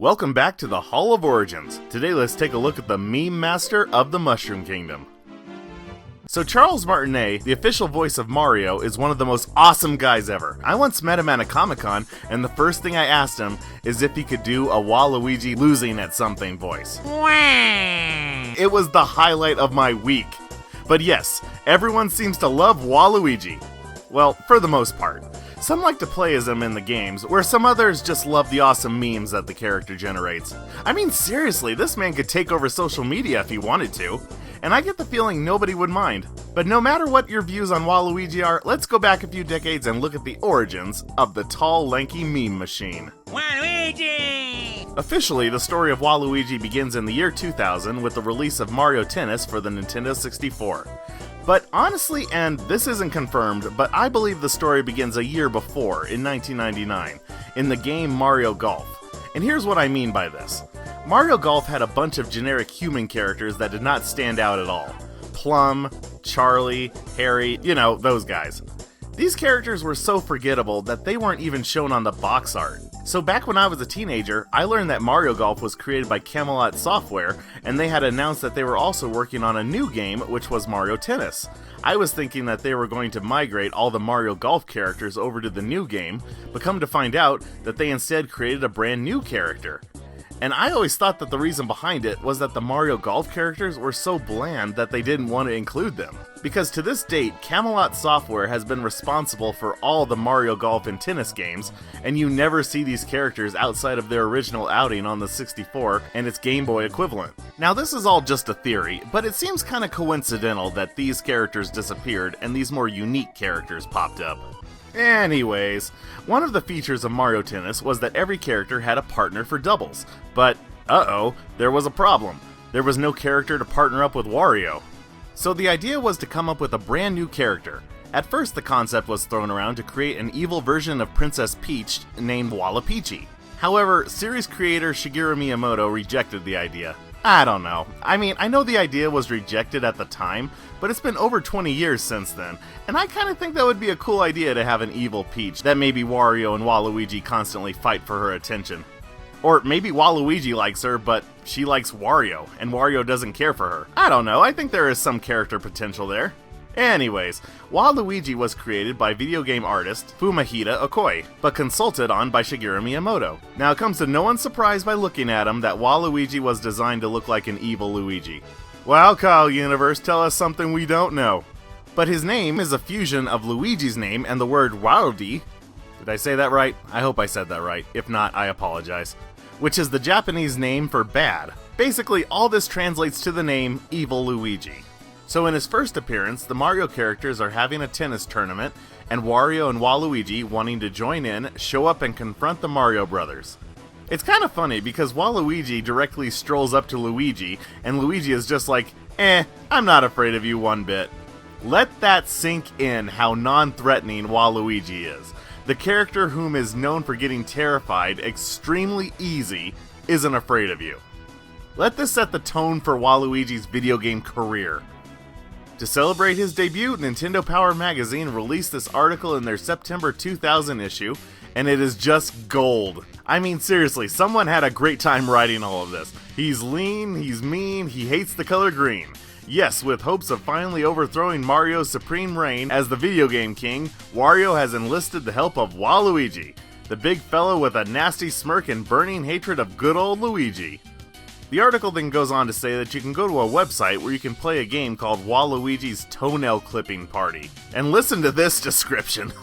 Welcome back to the Hall of Origins. Today let's take a look at the meme master of the Mushroom Kingdom. So Charles Martinet, the official voice of Mario, is one of the most awesome guys ever. I once met him at a Comic-Con, and the first thing I asked him is if he could do a Waluigi losing at something voice. It was the highlight of my week. But yes, everyone seems to love Waluigi. Well, for the most part. Some like to play as him in the games, where some others just love the awesome memes that the character generates. I mean, seriously, this man could take over social media if he wanted to, and I get the feeling nobody would mind. But no matter what your views on Waluigi are, let's go back a few decades and look at the origins of the tall, lanky meme machine. Waluigi! Officially, the story of Waluigi begins in the year 2000 with the release of Mario Tennis for the Nintendo 64. But honestly, and this isn't confirmed, but I believe the story begins a year before, in 1999, in the game Mario Golf. And here's what I mean by this. Mario Golf had a bunch of generic human characters that did not stand out at all. Plum, Charlie, Harry, you know, those guys. These characters were so forgettable that they weren't even shown on the box art. So back when I was a teenager, I learned that Mario Golf was created by Camelot Software, and they had announced that they were also working on a new game, which was Mario Tennis. I was thinking that they were going to migrate all the Mario Golf characters over to the new game, but come to find out that they instead created a brand new character. And I always thought that the reason behind it was that the Mario Golf characters were so bland that they didn't want to include them. Because to this date, Camelot Software has been responsible for all the Mario Golf and Tennis games, and you never see these characters outside of their original outing on the 64 and its Game Boy equivalent. Now this is all just a theory, but it seems kinda coincidental that these characters disappeared and these more unique characters popped up. Anyways, one of the features of Mario Tennis was that every character had a partner for doubles, but there was a problem. There was no character to partner up with Wario. So the idea was to come up with a brand new character. At first the concept was thrown around to create an evil version of Princess Peach named Waluigi. However, series creator Shigeru Miyamoto rejected the idea. I don't know. I mean, I know the idea was rejected at the time, but it's been over 20 years since then, and I kinda think that would be a cool idea to have an evil Peach that maybe Wario and Waluigi constantly fight for her attention. Or maybe Waluigi likes her, but she likes Wario, and Wario doesn't care for her. I don't know, I think there is some character potential there. Anyways, Waluigi was created by video game artist Fumihide Okoi, but consulted on by Shigeru Miyamoto. Now it comes to no one's surprise by looking at him that Waluigi was designed to look like an evil Luigi. Wow, KyleUniverse, tell us something we don't know. But his name is a fusion of Luigi's name and the word Waluigi. Did I say that right? I hope I said that right. If not, I apologize. Which is the Japanese name for bad. Basically, all this translates to the name Evil Luigi. So in his first appearance, the Mario characters are having a tennis tournament, and Wario and Waluigi, wanting to join in, show up and confront the Mario brothers. It's kind of funny because Waluigi directly strolls up to Luigi, and Luigi is just like, I'm not afraid of you one bit. Let that sink in how non-threatening Waluigi is. The character whom is known for getting terrified extremely easy isn't afraid of you. Let this set the tone for Waluigi's video game career. To celebrate his debut, Nintendo Power Magazine released this article in their September 2000 issue, and it is just gold. I mean, seriously, someone had a great time writing all of this. He's lean, he's mean, he hates the color green. Yes, with hopes of finally overthrowing Mario's supreme reign as the video game king, Wario has enlisted the help of Waluigi, the big fellow with a nasty smirk and burning hatred of good old Luigi. The article then goes on to say that you can go to a website where you can play a game called Waluigi's Toenail Clipping Party. And listen to this description.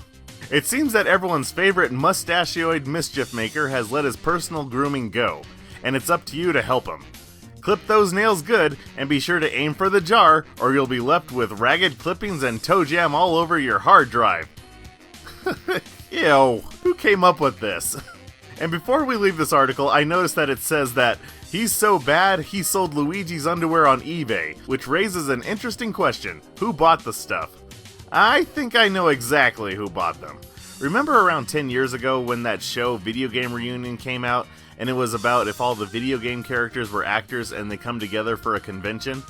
It seems that everyone's favorite mustachioid mischief maker has let his personal grooming go, and it's up to you to help him. Clip those nails good, and be sure to aim for the jar, or you'll be left with ragged clippings and toe jam all over your hard drive. Ew, who came up with this? And before we leave this article, I noticed that it says that he's so bad he sold Luigi's underwear on eBay, which raises an interesting question. Who bought the stuff? I think I know exactly who bought them. Remember around 10 years ago when that show Video Game Reunion came out, and it was about if all the video game characters were actors and they come together for a convention?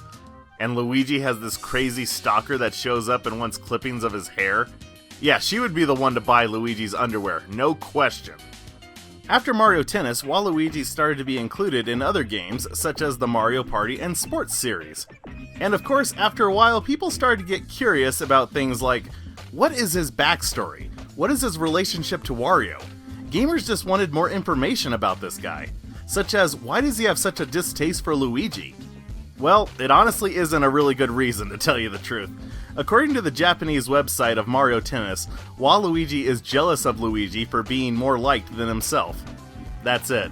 And Luigi has this crazy stalker that shows up and wants clippings of his hair? Yeah, she would be the one to buy Luigi's underwear, no question. After Mario Tennis, Waluigi started to be included in other games such as the Mario Party and Sports series. And of course, after a while, people started to get curious about things like, what is his backstory? What is his relationship to Wario? Gamers just wanted more information about this guy, such as why does he have such a distaste for Luigi? Well, it honestly isn't a really good reason, to tell you the truth. According to the Japanese website of Mario Tennis, Waluigi is jealous of Luigi for being more liked than himself. That's it.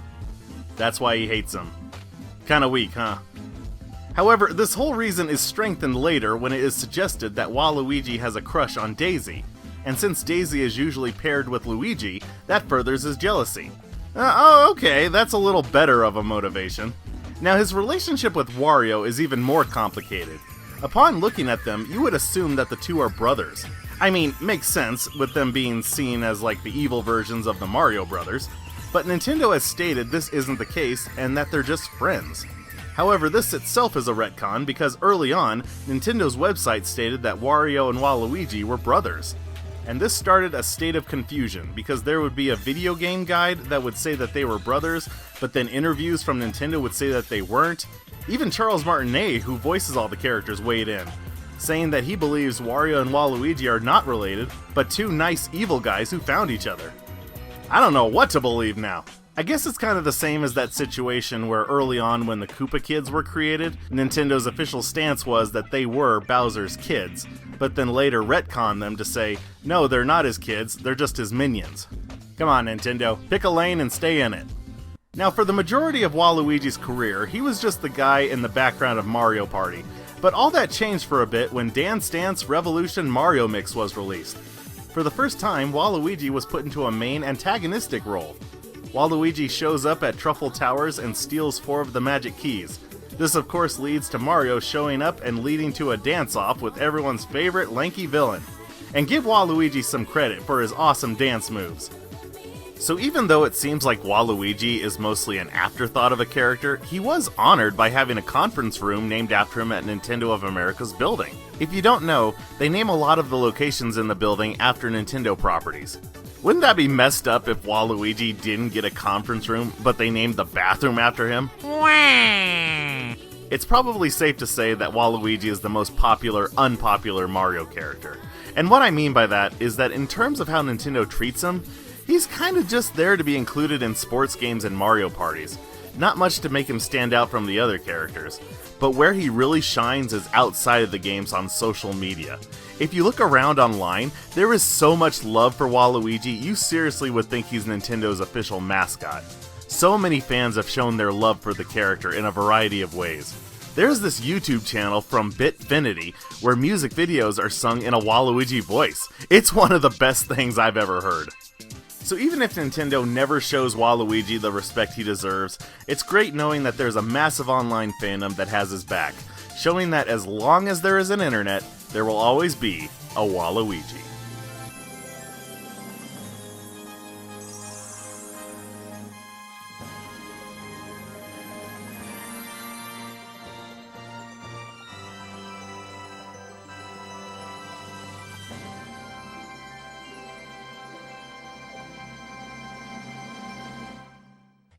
That's why he hates him. Kinda weak, huh? However, this whole reason is strengthened later when it is suggested that Waluigi has a crush on Daisy, and since Daisy is usually paired with Luigi, that furthers his jealousy. Okay, that's a little better of a motivation. Now, his relationship with Wario is even more complicated. Upon looking at them, you would assume that the two are brothers. I mean, makes sense, with them being seen as like the evil versions of the Mario brothers, but Nintendo has stated this isn't the case and that they're just friends. However, this itself is a retcon because early on, Nintendo's website stated that Wario and Waluigi were brothers. And this started a state of confusion because there would be a video game guide that would say that they were brothers, but then interviews from Nintendo would say that they weren't. Even Charles Martinet, who voices all the characters, weighed in, saying that he believes Wario and Waluigi are not related, but two nice evil guys who found each other. I don't know what to believe now. I guess it's kind of the same as that situation where early on when the Koopa Kids were created, Nintendo's official stance was that they were Bowser's kids, but then later retconned them to say, no, they're not his kids, they're just his minions. Come on, Nintendo, pick a lane and stay in it. Now, for the majority of Waluigi's career, he was just the guy in the background of Mario Party, but all that changed for a bit when Dance Dance Revolution Mario Mix was released. For the first time, Waluigi was put into a main antagonistic role. Waluigi shows up at Truffle Towers and steals 4 of the magic keys. This of course leads to Mario showing up and leading to a dance-off with everyone's favorite lanky villain. And give Waluigi some credit for his awesome dance moves. So even though it seems like Waluigi is mostly an afterthought of a character, he was honored by having a conference room named after him at Nintendo of America's building. If you don't know, they name a lot of the locations in the building after Nintendo properties. Wouldn't that be messed up if Waluigi didn't get a conference room, but they named the bathroom after him? Wah! It's probably safe to say that Waluigi is the most popular, unpopular Mario character. And what I mean by that is that in terms of how Nintendo treats him, he's kinda just there to be included in sports games and Mario parties. Not much to make him stand out from the other characters, but where he really shines is outside of the games on social media. If you look around online, there is so much love for Waluigi, you seriously would think he's Nintendo's official mascot. So many fans have shown their love for the character in a variety of ways. There's this YouTube channel from BitFinity where music videos are sung in a Waluigi voice. It's one of the best things I've ever heard. So even if Nintendo never shows Waluigi the respect he deserves, it's great knowing that there's a massive online fandom that has his back, showing that as long as there is an internet, there will always be a Waluigi.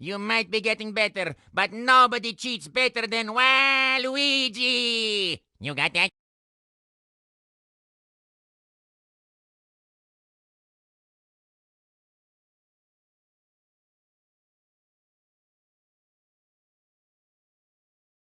You might be getting better, but nobody cheats better than Waluigi! You got that?